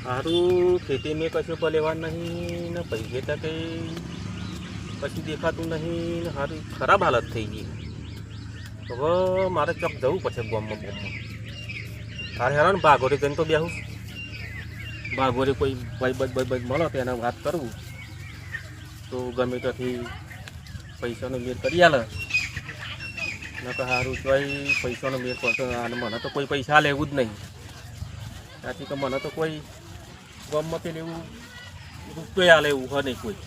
સારું ખેતી મેં કશું પર લેવા નહીં ને પૈસે તો કંઈ કશું દેખાતું નહીં ને સારું ખરાબ હાલત થઈ ગઈ. હવે મારે ચોક જવું પડશે ગામમાં તારે હેરાન ભાગોરે જઈને તો બેહું ભાગોરે કોઈ ભાઈ મળો તો એને વાત કરવું તો ગમે ત્યાંથી પૈસાનો મેળ કરી આલે ન તો સારું ચોય પૈસાનો મેળ પડતો અને મને તો કોઈ પૈસા લેવું જ નહીં ત્યાંથી કે મને તો કોઈ ગામમાં પેલું એવું રૂપિયા આલે એવું હોય નહીં કોઈ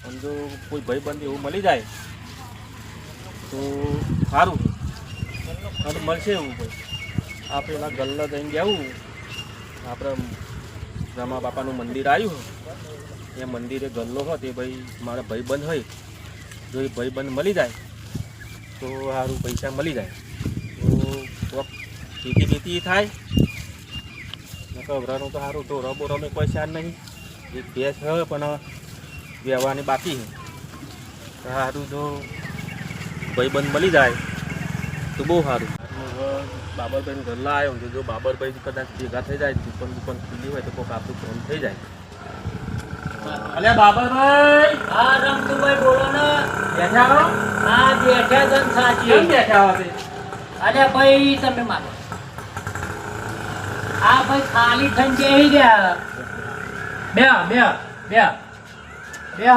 પણ જો કોઈ ભાઈબંધ એવું મળી જાય તો સારું અને મળશે એવું ભાઈ આપણે એના ગલ્લા જઈને જવું આપણે રમા બાપાનું મંદિર આવ્યું એ મંદિરે ગલ્લો હોય તે ભાઈ મારા ભાઈબંધ હોય જો એ ભાઈબંધ મળી જાય તો સારું પૈસા મળી જાય તો ખેતી બેતી થાય ગભરાનું તો સારું તો રબો રમે કોઈ શાન નહીં એક ભેંસ હોય પણ વ્યવહારની બાકી છે સારું જો ભાઈબંધ મળી જાય તો બહુ સારું. બાબરભાઈનું ઘરલા આવ્યો જો બાબરભાઈ કદાચ ભેગા થઈ જાય દુકાન ખુલ્લી હોય તો કોઈક આપણું ફોન થઈ જાય. અલે બાબરભાઈ હા રમતુભાઈ બોલો ને બેઠા હો? હા બેઠા જન સાચી કેમ બેઠા હો? અરે ભાઈ તમે મારો આ ભાઈ ખાલી થઈને બેસી ગયા બે બે બે બે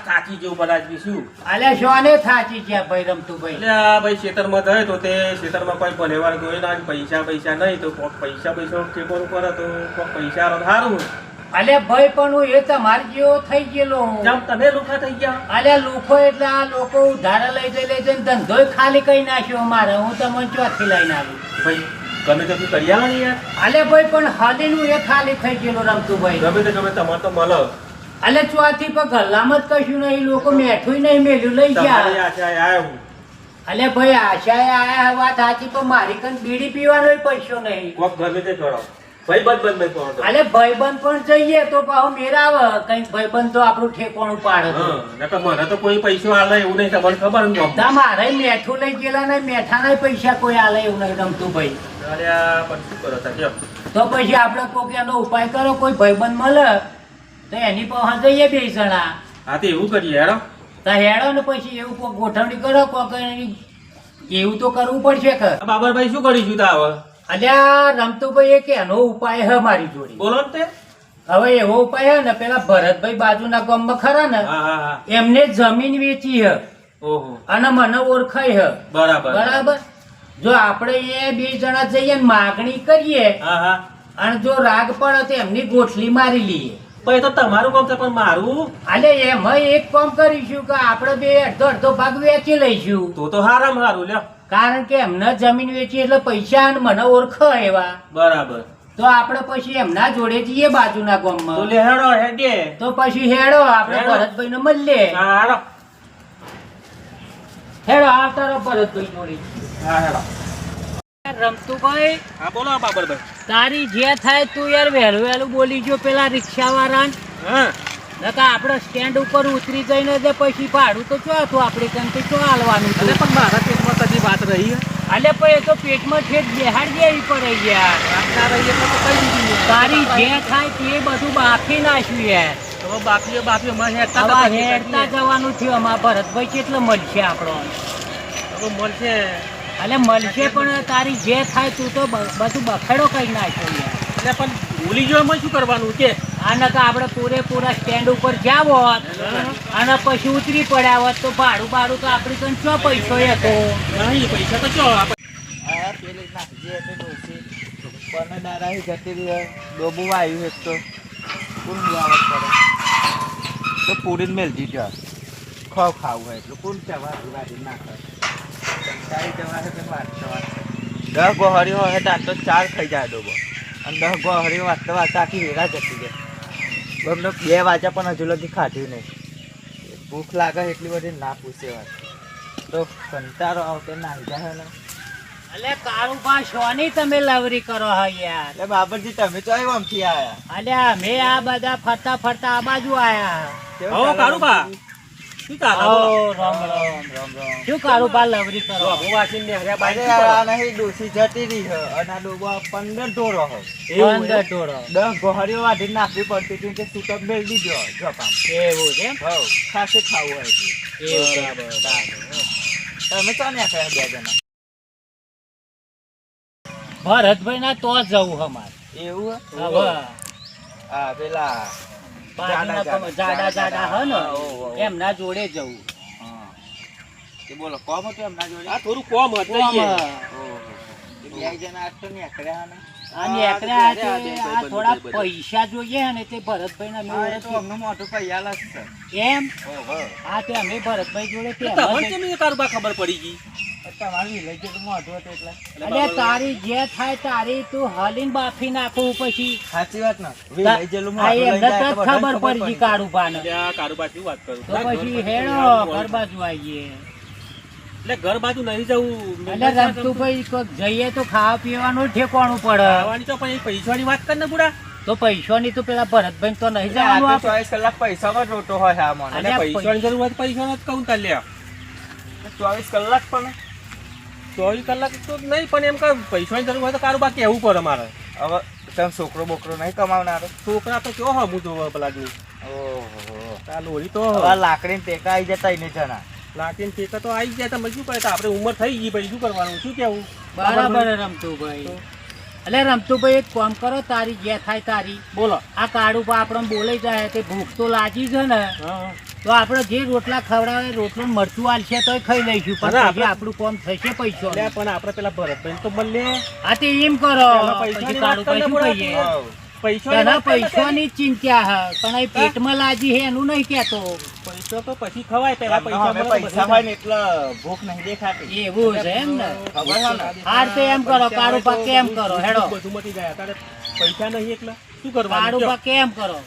થાકી જેવું બધા શું અલે શોને થાચી છે ભાઈ રમતુભાઈ એટલે આ ભાઈ ખેતરમાં જાય તો તે ખેતરમાં કોઈ ભલેવાર ગયો ના પૈસા નહીં તો કોઈક પૈસા ઠેકોનું કરે તો કોઈક પૈસા સારું. અલે ભાઈ પણ હું એ તમારે જેવો થઈ ગયેલો હું જેમ તમે લુખા થઈ ગયા. અલે લોકો એટલે આ લોકો ઉધારા લઈ જઈને ધંધો ખાલી કરી નાખ્યો મારે હું તમને ચોથી લઈને આવી ભાઈ ગમે તે કરી આવે ને યાર. અલે ભાઈ પણ હાલીનું એ ખાલી થઈ ગયેલો રમતુભાઈ ગમે તે તમારે તો મળે. અલે ચોથી પર ગલ્લામાં જ કશું નહીં લોકો મેઠું નહીં મેલ્યું લઈ ગયા. અલે ભાઈ આશાએ આયા વાત સાચી પણ મારી કન બીડી પીવાનો પૈસો નહીં. કોક ગમે તે કરો ભાઈબંધ અલે ભાઈબંધ પણ જઈએ તો પાછો મેરાવે કઈક ભાઈબંધ તો આપણું ઠેકોણું પાડે. મને તો કોઈ પૈસો આલે એવું નહીં તમને ખબર ને. મારે મેઠું લઈ ગયેલા ને મેઠાના પૈસા કોઈ આલે એવું નહીં રમતું ભાઈ. તો પછી આપડે કોઈક એનો ઉપાય કરો કોઈ ભાઈબંધ મળે તો એની પાસે જઈએ બે જણા. હા તો એવું કરીએ હેડો. તો હેડો ને પછી એવું કોઈ ગોઠવણી કરો કોક એવું તો કરવું પડશે કે. બાબરભાઈ શું કરીશું તા હવે? અલ્યા રમતુભાઈ એક એનો ઉપાય હે મારી જોડે. બોલો ને. હવે એવો ઉપાય હે ને પેલા ભરતભાઈ બાજુના ગામમાં ખરા ને એમને જમીન વેચી હે અને મને ઓળખાય હે. બરાબર જો આપણે એ બે જણા જઈએ ને માગણી કરીએ અને જો રાગ પડે તો એમની ગોઠલી મારી લઈએ. ભાઈ તો તમારું કામ છે પણ મારું. અલે એમાં એક કામ કરીશું કે આપણે બે અડધો ભાગ વેચી લઈશું. તો હારામ હારું લ્યો. કારણ કે એમને જમીન વેચી એટલે પૈસા અને મને ઓળખો એવા. બરાબર. તો આપણે પછી એમના જોડે જઈએ બાજુના ગામમાં. તો હેડો હેડે. તો પછી હેડો આપણે ભરતભાઈ ને મળીએ. હેડો હેડો આવતા રહો ભરતભાઈ જોડે. હા હેડો. રમતુભાઈ હા બોલો બાબરભાઈ. તારી જે થાય તું યાર વહેલું વહેલું બોલી જો પેલા રિક્ષા વાળાને. આપણે સ્ટેન્ડ ઉપર ઉતરી જઈને જે પછી ભાડું તો ચો હતું આપણે કંઈ ચો હાલવાનું હતું. પણ મારા પેટમાં કદી વાત રહી. અલે પણ એ તો પેટમાં ઠેઠ બેહાડ જેવી પડે યાર. તારી જે થાય તે બધું બાફી નાખ્યું યાર. હેડતા જવાનું થયું અમારા ભરતભાઈ કેટલો મળશે આપણો. મળશે. અલે મળશે પણ તારી જે થાય તું તો બધું બખેડો કઈ નાખ્યો યાર. એટલે પણ ભૂલી ગયો એમાં શું કરવાનું છે? આને તો આપણે પૂરેપૂરા સ્ટેન્ડ ઉપર જાવ હોત અને પછી ઉતરી પડ્યા હોત તો ભાડું તો આપણી કઈ ચો પૈસો હતો નહીં. પૈસા તો ચો ડોબું આવ્યું એક તો કોણ તો પૂરીને મેલતી જ ખાવું હોય એટલે કોણ જવા ના કરે. 10 ગોહરી હોય ત્યાં તો 4 ખાઈ જાય ડોબો અને 10 ગોહરી વાંચતા વાંચતા આખી વેરા જતી જાય. અમને 2 વાગ્યા પણ હજુ લગી ખાધું નહીં. ભૂખ લાગે એટલી બધી ના પૂછે વાત તો કંટાળો આવતો નાહી જાય ને. અલે કારુભા શોની તમે લવરી કરો હો યાર. એટલે બાબરજી તમે તો આમથી આયા. અલે અમે આ બધા ફરતા આ બાજુ આયા. કારુભા શું ચાલે આવો, બોલો? રામ રામ રામ રામ. શું કારોબાર લવરી કરો? જો હું વાંચીને નેહર્યા બાઈ અરે શું કરો? આ નહીં ડોસી જતી રહી છે અને આ ડોબા 15 ઢોરો છે. એવું પંદર એમ? ટોળો. 10 ગોહરીઓ વાઢીને નાખવી પડતી હતી તે સૂતક મેળ દીધો જપામ. એવું છે એમ? હવ ખાસે ખાવું હોય એટલે. એવું છે. તમે તો ને બે જણા ભરતભાઈ ના તો જ જવું અમારે. એવું હે? હવે હા પેલા બાજુના જાડા જાડા હે ને ઓહો. એમના જોડે જવું. હા. તે બોલો કોમ હતું એમના જોડે? આ થોડું કોમ હતું કોમ, ઈ. ઓહો. તે બે જણા આજ તો નીકળ્યા ને. અને આ એકલા તો હાથે આ આ બધું થોડા બધું. પૈસા જોઈએ ને તે ભરતભાઈ ના હા, એ તો અમનું મોટું પૈયાલા જ છે. એમ ઓહો. હા તે અમે ભરતભાઈ જોડે તે તમને એમાં કેમ એ કારોબાર ખબર પડી ગઈ? તમારું વિલેજ જેટલું મોટું હતું એટલે. અલ્યા તારી જે થાય તારી તું હલીને બાફી નાખવું પછી સાચી વાત ને વિલેજ જેટલું આ મોટું લઈ એમને જાય તો તો ખબર બધાને પડી ગઈ કાળું પાને. એટલે આ કારોબાર શું વાત કરું? તો પછી હેડો ઘર બાજુ આવીએ. એટલે ઘર બાજુ નહીં જવું. એટલે રમતુભાઈ કોક જઈએ તો ખાવા પીવાનું ઠેકવાનું પડે. ખાવાની તો પછી પૈસાની વાત કર ને બુડા. તો પૈસાની તો પેલા ભરતભાઈ તો નહીં એટલે આ જવાનું તો આપણે. 24 કલાક પૈસામાં જ રોટો હોય આ મને. અને પૈસાની જરૂર હોય તો પૈસાનો જ કહું તાર લ્યા. 24 કલાક પણ 24 કલાક તો નહીં, પણ એમ કે પૈસાની જરૂર હોય તો કારોબાર કહેવું પડે મારે. હવે તમે છોકરો બોકરો નહીં કમાવનારો? છોકરા તો કેવો હમું જોવે પેલા જોઈ. ઓહો. આ લોરી તો હવે લાકડીને ટેકા આવી જતા એને જણા. લાકડીને ટેકા તો આવી જાય તો શું કરે? તો આપણે ઉંમર થઈ ગઈ પછી શું કરવાનું? શું કેવું? બરાબર રમતુભાઈ. એટલે રમતુભાઈ એક કામ કરો, તારી જે થાય તારી. બોલો. આ કાળું પા આપણે બોલાઈ જાય તે ભૂખ તો લાગી છે ને, હા. તો આપણે જે રોટલા ખવડાવે રોટલો મરચું આલશે તોય ખાઈ લઈશું, અને પણ આપણે- પછી આપણું કામ થશે પૈસો. એટલે પણ આપણે પેલા ભરતભાઈ તો મળીએ. હા તે એમ કરો પેલા પૈસાની પછી વાત કાળું કરીને પા શું બોલાય. કહીએ? પૈસાની તને વાત કરીને પૈસાની જ ચિંતા હે, પણ એ પેટમાં લાજી હે એનું નહીં કેતો. પૈસો તો પછી ખવાય, પેલા પૈસા અમે મળે તો પૈસા બધું હોય ને એટલે ભૂખ નહીં દેખાતી. એવું છે એમ ને? ખબર છે ને? હાર તો એમ કરો, કાળું પા કેમ કરો હેડો. બધું મટી જાય. અત્યારે પૈસા નહીં એટલે શું કરવાનું? કાળું પા કેમ કરો?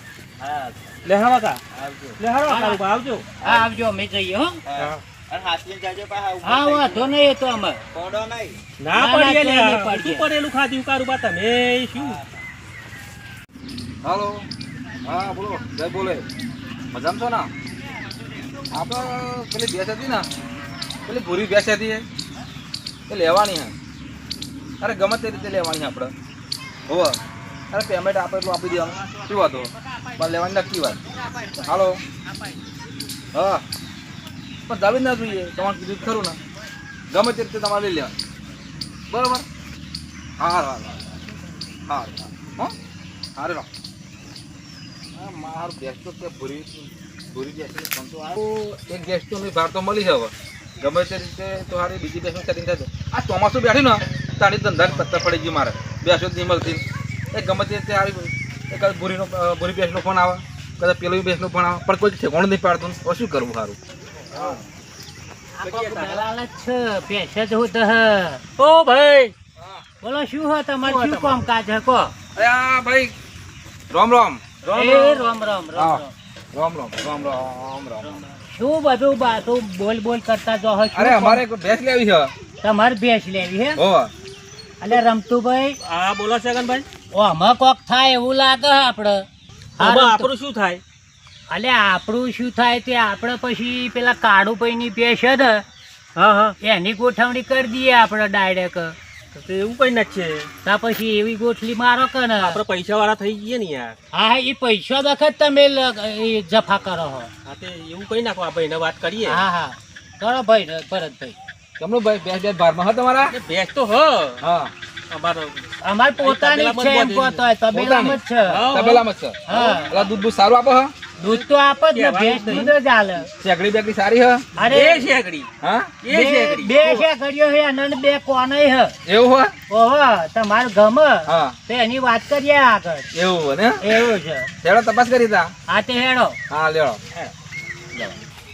હા, લે હાલો કા. આવજો. લે હાલો કાળું બા, આવજો. હા આવજો, અમે જઈએ હો. હા. અને હાથીને જાજો પાછા ઊભા હા થઈ વાંધો નહીં એ તો અમે. પડો નહીં. ના ના, પડીએ ના, લે. નહીં પડીએ. શું પડેલું ખાધું કાળું બા તમે? શું? હાલો હા બોલો જય બોલે મજામાં છો ને? આપણે પેલી ભેંસ હતી ને, પેલી ભૂરી ભેંસ હતી એ લેવાની હે. અરે ગમે તે રીતે લેવાની છે આપણે. હોવે અરે પેમેન્ટ આપે એટલું આપી દેવાનું. શું વાતો પણ લેવાની નક્કી વાત. હાલો હા પણ દાવી ના જોઈએ, તમારે કીધું ખરું ને. ગમે તે રીતે તમારે લઈ લેવાનું. બરાબર? હા હા હા હા હા હા રે મારું ગેસ તો તે ભૂરી ગેસ ફોન તો આવ્યો. એક ગેસ તો મેં બહાર તો મળી છે હવે. ગમે તે રીતે તો હારી બીજી બેસનું સેટિંગ થશે. આ ચોમાસું બેઠી ને તારી ધંધાની પત્તા પડી ગઈ મારે. બેસો જ નહીં મળતી. એ ગમે તે રીતે હારી એક ભૂરી બેસનો ફોન આવે, કદાચ પેલો બેસનો ફોન આવે, પણ કોઈ ઠેકાણું નહીં પાડતું. હવે શું કરવું સારું? આ કોક દલાલ જ છે, પૈસા જ હોત હે. ઓ ભાઈ, બોલો શું હે તમારે, શું કામકાજ હે કો? અરે આ ભાઈ રામ રામ એ રામ રામ રામ હા. રામ. રામ રામ રામ રામ. શું બધું બાતું બોલ બોલ કરતા જો હે? શું અરે કામ? અમારે એક ભેંસ લેવી છે. તમારે ભેંસ લેવી હે? હો એટલે રમતુભાઈ હા બોલો છગનભાઈ. આમાં કોક થાય એવું લાગે હે આપડે. હા, આમાં રમતુ- આપણું શું થાય? અલે આપણું શું થાય તે આપણે પછી પેલા કાળું પૈની ભેંસ છે ને હા હા. એની ગોઠવણી કરી દઈએ આપણે ડાયરેક્ટ. તો એવું કઈ નથી છે. તા પછી એવી ગોઠલી મારો કે ને. આપણે પૈસા વાળા થઈ ગઈએ ને યાર. હા એ પૈસા વખત તમે એ જફા કરો હો. હા તે એવું કઈ નાખો, આ ભાઈને વાત કરીએ. હા હા કરો ભાઈ ભરતભાઈ. કેમનું ભાઈ ભેંસ બારમાં હા તમારા? એ ભેંસ તો હ હા અમારો. અમાર પોતાની જ છે એમ કહો તો તબેલામાં જ છે. હા. તબેલામાં જ છે. હા એટલે દૂધ બૂધ સારું આપે હા? દૂધ તો આપે જ ને, ભેંસ દૂધ જ હાલે. શેકડી બેકડી સારી હા? અરે એ શેકડી. હા એ શેકડી. બે શેકડીઓ હે અને બે કોને હે. એવું હોય? ઓહો તમારું ગમે હા તો એની વાત કરીએ આગળ. એવું હોય ને? એવું છે. હેડો તપાસ કરી તા. હા તે હેડો. હા લેડો.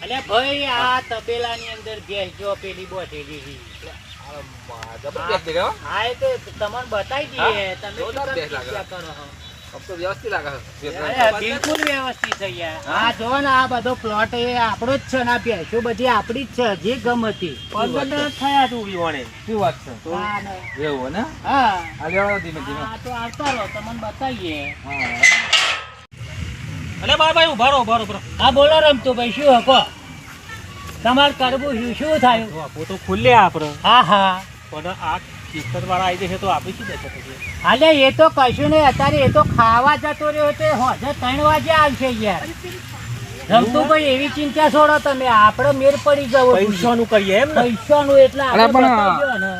અલે ભાઈ આ તબેલાની અંદર ભેંસ જો પેલી બોટેલી છે. જબરદસ્ત દેખાય હો. હા એ તો તમને બતાવી દઈએ. તમે શું જોરદાર કામ ભેંસ લાગે. ચિંતા કરો છો? આમ તો વ્યવસ્થિત લાગે છે. અરે બિલકુલ વ્યવસ્થિત થઈ ગયા. હા જો ને આ બધો પ્લોટ એ આપણો જ છે ને આ ભેંસો બધી આપણી જ છે જે ગમતી. 15 દિવસ થયા તું વિવાણે. શું વાત છે? હા ને. એવું હોય ને? હા હા લેડો ધીમે ધીમે. હા, તો આવતા રહો તમને બતાવીએ. હા અલે ભાઈ ઉભા રહો. હા બોલો રમતો ભાઈ શું હકો? તમારે કરવું શું થયું? તો આપો તો ખુલ્લે આપણે હા હા પણ આ ખેતર વાળા આવી જશે તો આપણી શું દશા થશે? અલે એ તો કશું નહીં, અત્યારે એ તો ખાવા જતો રહ્યો તે હોજે 3 વાગે આવશે યાર. રમતુભાઈ એવી ચિંતા છોડો તમે, આપણે મેર પડી જવો. પૈસાનું કરીએ એમ ને? પૈસાનું એટલે અરે આપણે પણ બતાવજો ને.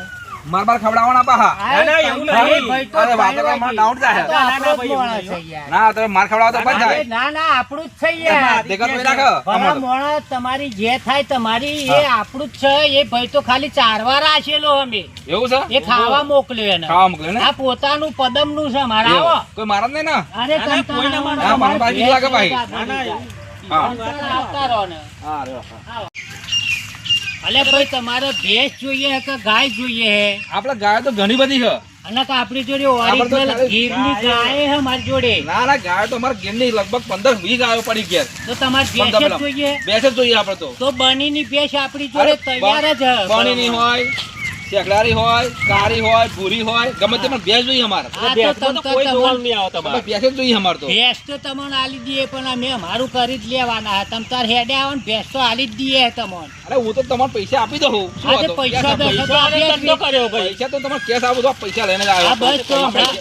માર બાર ખવડાવવાના પાહા. આ ના, એવું એવું નહીં, નહીં. ભાઈ તો અરે વાત 3 કરવા વાગે. ડાઉટ થાય. આ તો આપણો જ માણસ છે યાર. ના તમે માર ખવડાવો તો બંધ અરે થાય. ના ના આપણું જ છે યાર. દેખો તો રાખો ભલા મોણા તમારી જે થાય તમારી એ આપણું જ છે. એ ભાઈ તો ખાલી 4 વાર આશેલો અમે એવું છે એ ખાવા મોકલ્યો એને. ખાવા મોકલ્યો ને આ પોતાનું પદમનું છે મારા. આવો કોઈ મારા જ નહીં ને અરે ના, ના, કોઈને તમ મારો. હા, મારા બાજુ લાગે ભાઈ. ના ના એવું. હા આવતા રહો ને. હા રહ્યો, હા. અલે ભાઈ તમારે ભેંસ જોઈએ કે ગાય જોઈએ હે? આપણે ગાય તો ઘણી બધી છે. અને કે આપણી જોડે આપણે તો ઓરિજિનલ ખાલી ગીરની ગાય હે મારી જોડે. ના ના ગાય તો અમારે ઘેરની લગભગ 15-20 ગાયો પડી ઘેર. તો તમારે ભેંસ જ જોઈએ? ભેંસ જ જોઈએ આપણે તો. તો બનીની ભેંસ આપણી જોડે તૈયાર જ હે. પાણીની હોય, શેકડારી હોય, કાળી હોય, ભૂરી હોય, ગમે તે પણ ભેંસ જોઈએ અમારે. આ તો ભેંસમાં તો કોઈ જોવાનું નહીં આવે આપણે તમારે. ભેંસ જ જોઈએ અમારે તો. ભેંસ તો તમને આલી દઈએ પણ અમે અમારું કરી જ લેવાના હે. તમ તાર હેડે આવો ને ભેંસ તો આલી જ દઈએ તમને. અરે હું તો તમારે પૈસા આપી દઉં. શું આજે વાંધો? પૈસા કેશ દે આપો. તો આપીએ જ ધંધો કર્યો ભાઈ. પૈસા તો તમારે કેશ આપો તો પૈસા લઈને જ આવ્યો. આ બસ તો હમણાં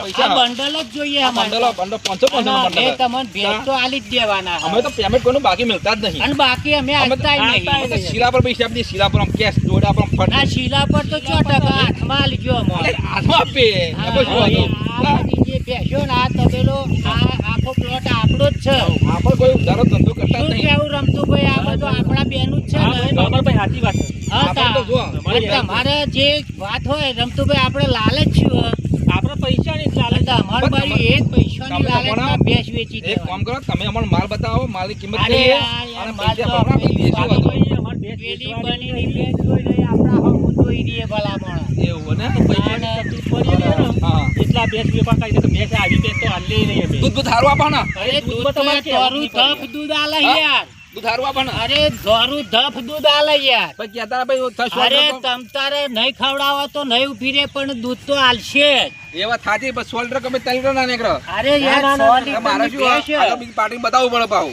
પૈસા આ બંડલ જ જોઈએ અમારે. બંડલો 500 અને અમે બંડલ. તમને ભેંસ તો આલી જ દેવાના હે. અમે તો પેમેન્ટ કોઈનું બાકી મળતા જ નહીં. અને બાકી અમે આપતા અમે નહીં. તો શીલા પર પૈસા આપી દઈએ. શીલા પર આમ કેશ જોડે આપણે ફટ. ના શીલા પર તો 4% હાથમાં આલજો અમારે. અરે હાથમાં આપીએ. એમાં શું વાંધો? આ બધી જે ભેંસો ને આ તબેલો આ આખો પ્લોટ આપણો જ છે. આપણે કોઈ ઉધારો ધંધો કરતા જ શું નહીં. કેવું રમતુભાઈ, આ બધું આપણા બેનું જ છે હા ને? ભાઈ, ગમરભાઈ સાચી વાત છે. હા, આપણે તો જુઓ. તા. તમારે જે વાત હોય રમતુભાઈ, આપણે લાલચ છું. આપણે પૈસાની જ લાલચ. અમારી બાજુ એ જ પૈસાની તમે લાલચમાં ભેંસ વેચી એક કામ દેવાની. કરો, તમે અમારો માલ બતાવો, માલની કિંમત અરે કહીએ, યાર, અને માલ પૈસા તો ભરવા આપણે આપી દઈએ. શું વાંધો? ભાઈ, અમારે ભેંસ પેલી વેચવાની બનીની ભેંસ જોઈ લઈએ, આપણા હમું જોઈ રહીએ ભલા માણસ. એવું ને? પૈસાની તકલીફ પડી રહી ને. હા. એટલા ભેંસ વેપાર કરી દે તો ભેંસ આવી ભેંસ તો હાલે નહીં અમે. દૂધ બૂધ હારું આપો ને. અરે દૂધ તો તમારે કેવું ધોરું નહીં પડે. ધપ દૂધ આલે હા? યાર. દૂધ હારું આપો ને. અરે ધોરું ધપ દૂધ આલે યાર. ભાઈ કહેતા હતા ભાઈ થશો અરે તો- તમ તારે નહીં ખવડાવો તો નહીં ઉભી રે, પણ દૂધ તો આલશે જ. એ વાત સાચી, પણ 16 લીટર તમે 3 લીટર ના નીકળો. અરે યાર ના, 100 મારે લીટરની શું ભેંસ છે. આ તો બીજી પાર્ટી બતાવવું પડે પાહુ.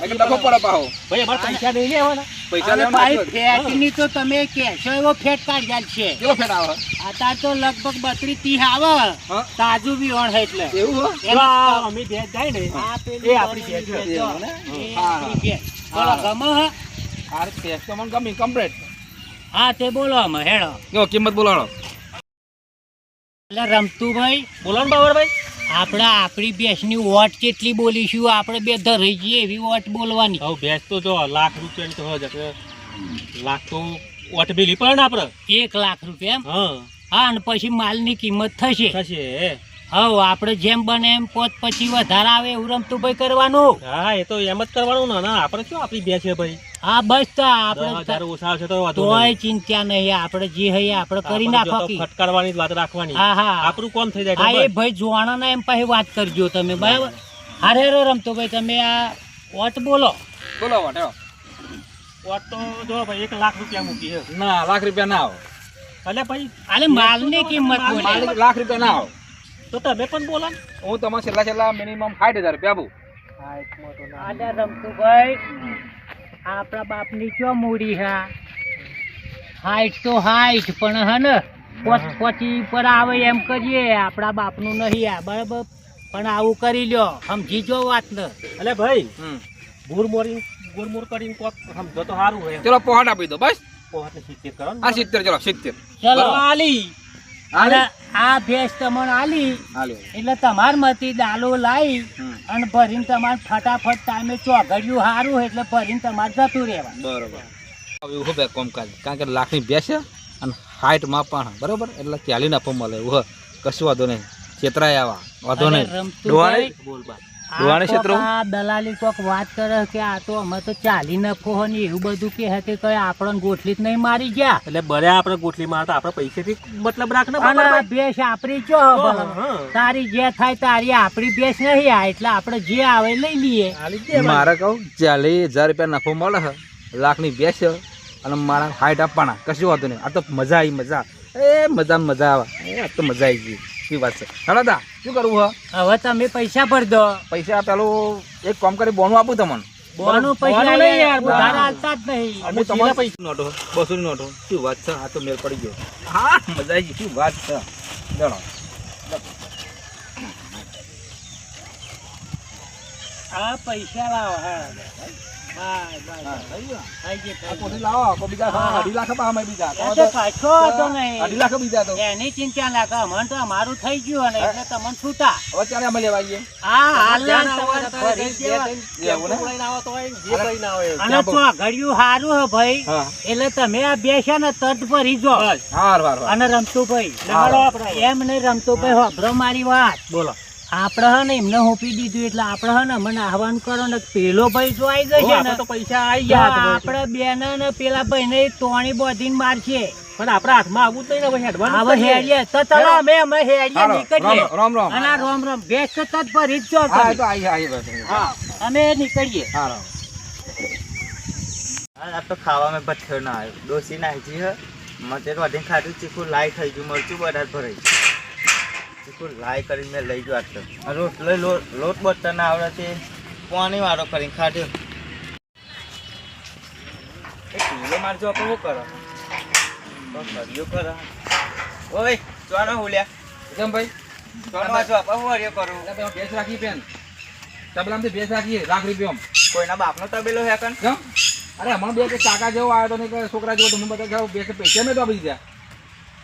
એટલે ડખો પડે પાહુ. ભાઈ અમારે પૈસા નહીં લેવાના. પૈસા અને લેવાના ભાઈ ફેટની તો તમે કહેશો એવો ફેટ કાઢી આલશે. કેટલો ફેટ આવે? અત્યારે તો લગભગ 32-30 આવે. હા? તાજું બી ઓણ છે એટલે. એવું હો? જો આ અમે ભેંસ જાય ને આ પેલી એ આપણી ભેંસ છે. જો, એવું ને? એ હા, આપણી ભેંસ. હા. બોલો ગમે હે? આ ટેસ્ટ તો મને ગમી કમ્પ્લીટ. હા તે બોલો અમે હેડો. જો કિંમત બોલાડો. એટલે રમતુભાઈ, બોલો ને બાબરભાઈ. આપણે આપણી ભેંસની વોટ કેટલી બોલીશું? આપણે બે ધરાઈ જઈએ એવી વોટ બોલવાની. હવે ભેંસ તો જો લાખ રૂપિયાની તો હોય જ એટલે લાખ તો ઓટ બિલી પડે ને આપણે. 1 લાખ રૂપિયા એમ? હા હા, અને પછી માલની કિંમત થશે. થશે. હવે આપણે જેમ બને એમ પોત પછી વધારે આવે એવું રમતુભાઈ કરવાનું. હા એ તો એમ જ કરવાનું ને. ના આપણે શું આપણી ભેંસ છે ભાઈ. હા બસ તો 10,000 આપણે ઓછા આવશે તો વાંધો તોય નહીં. ચિંતા નહીં, આપણે જે હૈયા આપણે કરી આપણે જો નાખો તો કી. ફટકારવાની જ વાત રાખવાની. હા હા આપણું કોમ થઈ જાય હા, એ ખબર? ભાઈ જોવાના એમ પછી વાત કરજો તમે, બરાબર? હારે રો રમતુભાઈ, તમે આ વોટ બોલો. બોલો વાટો. ઓટ તો જો ભાઈ 1 લાખ રૂપિયા મૂકી છે. ના લાખ રૂપિયા ના આવે. એટલે ભાઈ આલે માલની કિંમત બોલે. માલિક લાખ રૂપિયા ના આવે. તો તમે પણ બોલો ને. હું તમારે છેલ્લા મિનિમમ 60,000 રૂપિયા આપું. આલે રમતુભાઈ, આપણા બાપની ક્યાં મૂડી હા? હાઈટ તો હાઈટ પણ હે ને પછી પર આવે એમ કરીએ. આપણા બાપનું નહીં આ, બરાબર? પણ આવું કરી લ્યો, સમજી જો વાત ને. એટલે ભાઈ હમ. ગુરમુર કરીને કોક સમજો તો સારું હોય. ચલો પોહાટ આપી દો બસ. પોહાટને 70 કરો ને. આ 70 ચલો 70. ચલો આલી. અને આ ભેંસ તમને આલી હાલો. એટલે તમાર મતી દાલો લાવી હમ. અને ભરીને તમારે ફટાફટ ટાઈમે ચોઘડિયું સારું એટલે ભરીને તમારે જતું રહેવા. બરોબર. હવે એવું બે કામકાજ કારણ કે લાખની ભેંસ છે અને હાઈટમાં પણ બરોબર એટલે 40 નફો મળે એવું કશું વાંધો નહીં. છેતરાય આવા વાંધો નહીં. રમતુભાઈ, બોલ બા. ડોહાને આ કોક ક્ષેત્રો? આ દલાલી કોક વાત કરે કે આ તો અમે તો 40 નફો હોય ને એવું બધું કે હે, તે કઈ આપણને ગોઠલી જ નહીં મારી ગયા. એટલે બર્યા આપણે ગોઠલી મારતા આપણે પૈસેથી મતલબ રાખ ને અને બાબરભાઈ. આ ભેંસ આપણી જો ભલા. હા. તારી જે થાય તારી, આપણી ભેંસ નહીં આ, એટલે આપણે જે આવે એ લઈ લઈએ. આલી જ દે ભાઈ. મારે કહું 40,000 રૂપિયા નફો મળે છે લાખની ભેંસ છે અને મારા હાઈટ આપવાના કશું વાંધો નહીં. આ તો મજા આવી મજા. એ મજા આવે. આ તો મજા આવી ગઈ. શું વાત છે? હા દાદા શું કરવું હ? હવે તમે પૈસા ભર દો. પૈસા પેલું એક કામ કરી બોનું આપું તમને. બોનું પૈસા બોનું નહીં યાર, ઉધાર બોનું. આલતા જ નહીં. હું તમારા પૈસા નોટો 200 ની નોટો શું વાત છે? આ તો મેળ પડી ગયો. હા મજા આવી ગઈ. શું વાત છે? ચલો આ પૈસા લાવો હા હા, બસ થઈ ગયો. થઈ ગયું, થઈ આ ગયું. પોતે લાવો કોઈ બીજા હા. 2.5 લાખ આપા અમે બીજા એ તો કશો વાંધો નહીં. 2.5 લાખ બીજા તો એની ચિંતા ના કર મને તો અમારું થઈ ગયું ને એટલે તમને છૂટા હવે ત્યારે અમે લેવા આવીએ. હા હાલ જ્યાં ના તમારે તમારે ભરી ભરી દેવા. ટેમ્પો લઈને આવો તો હોય, જે લઈને આવો એ. અને ચોઘડિયું હારું હે ભાઈ હા એટલે તમે આ બેસ્યા ને તટ ભરી જો હાર વાર અને રમતુભાઈ હા. એમ નહીં રમતુભાઈ હોભળો મારી વાત બોલો આપણે હે ને એમને હોપી દીધું એટલે આપણે હે ને મને આહવાન કરો ને પેલો ભાઈ જો આવી ગયો છે આપણે ને તો પૈસા આવી તો ગયા હાથમાં. આપણે બેને ને પેલા ભાઈ ને તોણી બોધીને મારશે પણ આપણા હાથમાં આવવું જ નહીં ને, હવે હેડવાનું હવે જ છે. હેડીએ તો ચલો અમે હેડીએ હાલો, નીકળીએ રામ રામ. અને રામ રામ બેસ તો તટ ભરી જ જો હા એ તમે. તો આવી બસ. હા અમે નીકળીએ હા રામ. આ તો ખાવામાં ભઠ્ઠો ના આવ્યો ડોસી નાખી હે મતે વધીને ખાધું ચીકુ લાઈ થઈ ગયું મરચું બધા ભરાઈ ચીકુ લાઈ કરીને મેં લઈ ગયો આટલો આ રોટલો લોટ બટતા ના આવડે તે પાણી વાળો કરીને ખાધ્યો એ કિલો મારજો આપણે શું કરો તો કર્યો કરો ઓય ચોનો હુલ્યા કેમ ભાઈ? ચોનો વાંચો આપણે હું હર્યો કરું એટલે તમે ભેંસ રાખી બેન તબલામાંથી ભેંસ રાખીએ લાખ રૂપિયા કોઈના બાપનો તબેલો હે કન કેમ? અરે હમણાં બે કે કાકા જેવો આવ્યો તો ને કે છોકરા જેવો તો હું બધા કહું બે કે પૈસા મેં તો આપી દીધા.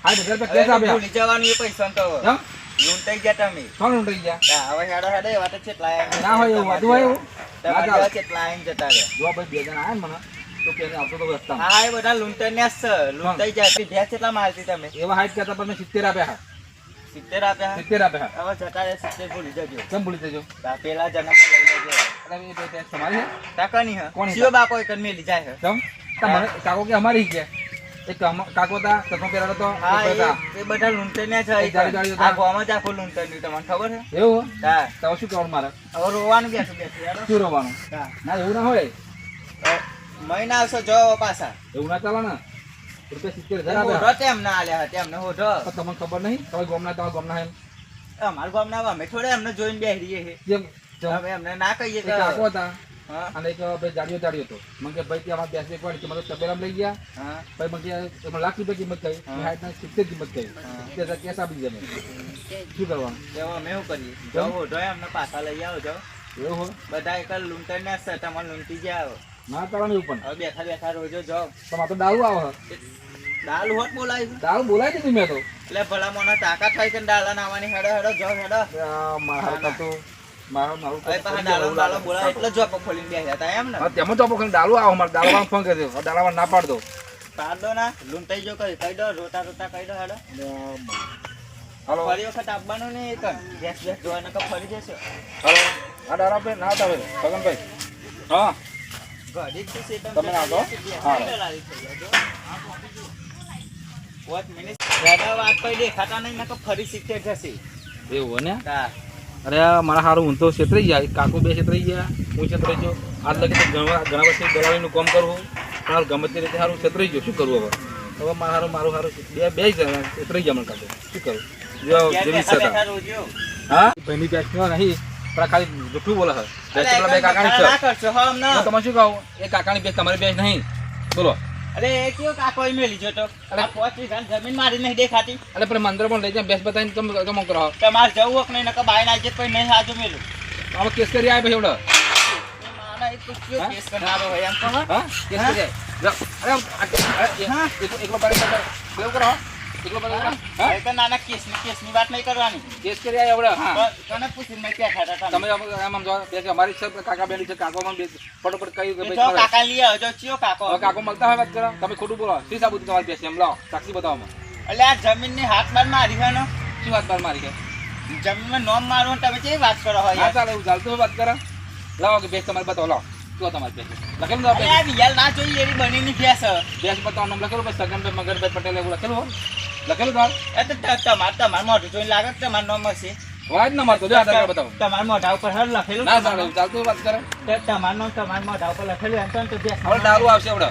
હા બધા રૂપિયા કેસ આપ્યા. ભૂલી જવાનું એ પૈસા તો કેમ? લૂંટાઈ ગયા તમે કોણ લૂંટાઈ ગયા? હવે હેડો હેડો એવા તો કેટલા આયા? ના હોય એવું વાતું હોય એવું તમારા ના ચાલે. જેવા કેટલા આઈને જતા રહ્યા જો ભાઈ બે જણા આવ્યા ને મને તો કે આવતો તો રસ્તામાં હા એ બધા લૂંટણ્યા જ છે લૂંટાઈ જાય ભેંસ કેટલા મારતી તમે એવા હાઈટ કરતા પણ મેં 70 આપ્યા. 70 આપ્યા 70 આપ્યા. હવે જતા રહ્યા 70 ભૂલી જજો કેમ ભૂલી જજો? તા પેલા જન્મ લઈ લેજો અરે એ બે ભેંસ તમારી છે? તાકની હે કોની શિવ બાપો એક મેલી જાય હે કેમ? મને કાકો કે અમારી છે એક કાકો હતા ચશ્મા પહેરેલો હતો હા એક ભાઈ હતા. એ બધા લૂંટણ્યા છે એક જાડી હતા. આ ગામમાં જ આખું લૂંટણ્યું તમને ખબર છે એવું હા તો શું કરવાનું મારે? હવે રોવાનું બેઠું બેઠું યાર શું રોવાનું? હા ના એવું ના હોય મહિના આવશો જો પાછા એવું ના ચાલે ને રૂપિયા 70,000 આપ્યા. હોઢો તેમ ના આલ્યા હતા તેમને હોઢો પણ તમને ખબર નહીં તમે તમારા ગામના એમ અમારા ગામના અમે થોડે એમને જોઈને બેસી રહીએ જેમ અમે એમને ના કહીએ એક કે કાકો હતા હા અને એક ભાઈ જાડિયો હતો મને કે ભાઈ ત્યાં અમારે બેસી પડી કે મને તબેલામાં લઈ ગયા હા ભાઈ મને કે એમાં લાખ રૂપિયા કિંમત કહી હા. મેં 70 કિંમત કહી હા. 70,000 કેસ આપી દીધા મેં. શું કરવાનું? તેઓ અમે શું કરીએ જો હોઢો એમને પાછા લઈ આવો જો એવું હોય બધા એક લૂંટણ ના છે તમારે લૂંટી જાય ના ચાલે એવું પણ હવે બેઠા બેઠા રોજો જો તમારે તો દારૂ આવે છે. દાલ હોટ બોલાય છે દારૂ બોલાય છે મેં તો એટલે ભલા મને તાકાત થાય કે દાલા નાવાની હેડો હેડો જો હેડો આ મારા તો મારું હવે પાછા દાલો દાલો બોલાય એટલે જોબ ખોલીને બેસ્યા હતા એમ ને તેમાં તો આપણે દારૂ આવો મારે દારૂ ફોન કરી દો દારૂ ના પાડ દો પાડ દો ના લૂંટાઈ જો કહી દો રોતા રોતા કહી દો હેડો હાલો ફરી વખત આપવાનું નહીં એક ગેસ ગેસ જોવાને કે ફરી જશે હાલો આ દારૂ આપણે ના આવતા ભાઈ છગનભાઈ હા ઘડી જ છે તમે ના આવતો? હા. વોટ મિનિટ દાદા વાત કોઈ દેખાતા નહીં ને કે ફરી શીખે જશે એવું ને હા અરે મારા હારું હું તો છેતરાઈ ગયા કાકો બે છેતરાઈ ગયા હું છેતરાઈ ગયો આજ લગી તો ઘણા વર્ષથી દલાલીનું કામ કરવું પણ ગમે તે રીતે સારું છેતરાઈ ગયો શું કરવું હવે મારું સારું બે જણા છેતરાઈ ગયા મને કાકો શું કરું જો જેવી બેઠા ઈચ્છા બેઠા હતા રોજો હા ભાઈની પેટ નહીં પણ ખાલી જૂઠું બોલે છે પેલા બે કાકાની છે ના કરશો હા અમને હું તમે શું કહું એ કાકાની પેટ તમારી પેટ નહીં બોલો અરે એ કયો કાકો એ મેલી જતો આ 5 વીઘા જમીન મારી નહીં દેખાતી અરે પણ મંદિર પણ લઈ જાય બેસ બતાવીને તમે કમ કરો તમારે જવું કે નહીં નકર બાય ના જે કોઈ નહીં હાજુ મેલું આમાં કેસ કરી આવે પછી એવડે માના એક તો કયો કેસ કરનારો હોય એમ કહો હા કેસ કરી જાય એકલો પાડી કેવું કરો એકલો પાડી હા એ તો નાના કેસની વાત નહીં કરવાની કેસ કરી આવે એવડે હા તને પૂછીને મેં બેઠા હતા તમે આમ જો બે કે અમારી છે કાકા બેની છે કાકો માં ફટોફટ કહ્યું કે જો ભાઈ કાકા લઈ આવો જો ચિયો કાકો હવે કાકો મળતા હોય વાત કરો તમે ખોટું બોલો શી સાબુત તમારી બેસી એમ લાવો સાક્ષી બતાવો એટલે આ જમીનની હાથ બાર મારી છે ને શું વાત બાર મારી કે જમીનમાં નોમ મારવાનું તમે કેવી વાત કરો હોય ના યાર? ચાલે એવું ચાલતું હોય વાત કરો લાવો કે બેસ તમારી બતાવો લાવો શું તમારી બેસ લખેલું તો અરે આ વિયાલ ના જોઈએ એવી બનીની ભેંસ છે. બેસ બતાવો નામ લખેલું પછી સગનભાઈ મગરભાઈ પટેલ એવું લખેલું હોય લખેલું તો એ તો તમારું મોઢું જોઈને લાગે કે તમારું નામ હશે વાત ના મારતો જો આધાર કાર્ડ બતાવો તમારા મોઢા ઉપર હર લખેલું ના ચાલે એવું ચાલતું હોય વાત કરો તો તમારું નામ તમારા મોઢા ઉપર લખેલું એમ તો ભેંસ હવે દારૂ આવશે એવડે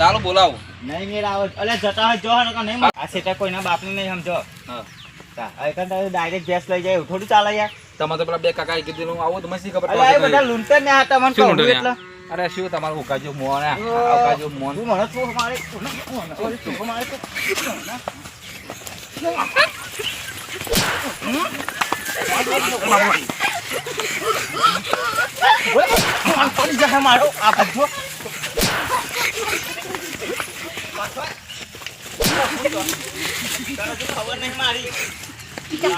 દારૂ બોલાવો નહીં મેળ આવે અલે જતા હોય જો ને કે નહીં આ સેટા કોઈના બાપનું નહીં સમજો હા ડાયરેક્ટ ભેંસ લઈ જાય એવું થોડું ચાલે યાર તમારે તો પેલા બે કાકા કીધું હું આવું તો મને શી ખબર અલે આ બધા લૂંટે ને આ તમને શું કહું લૂંટે એટલે અરે શું તમારું ઉકાજો મોન ઉકાજો મોન તું મને તો મારે તો મારે તો પડી જાય મારો આ બધો ખબર નહીં મારી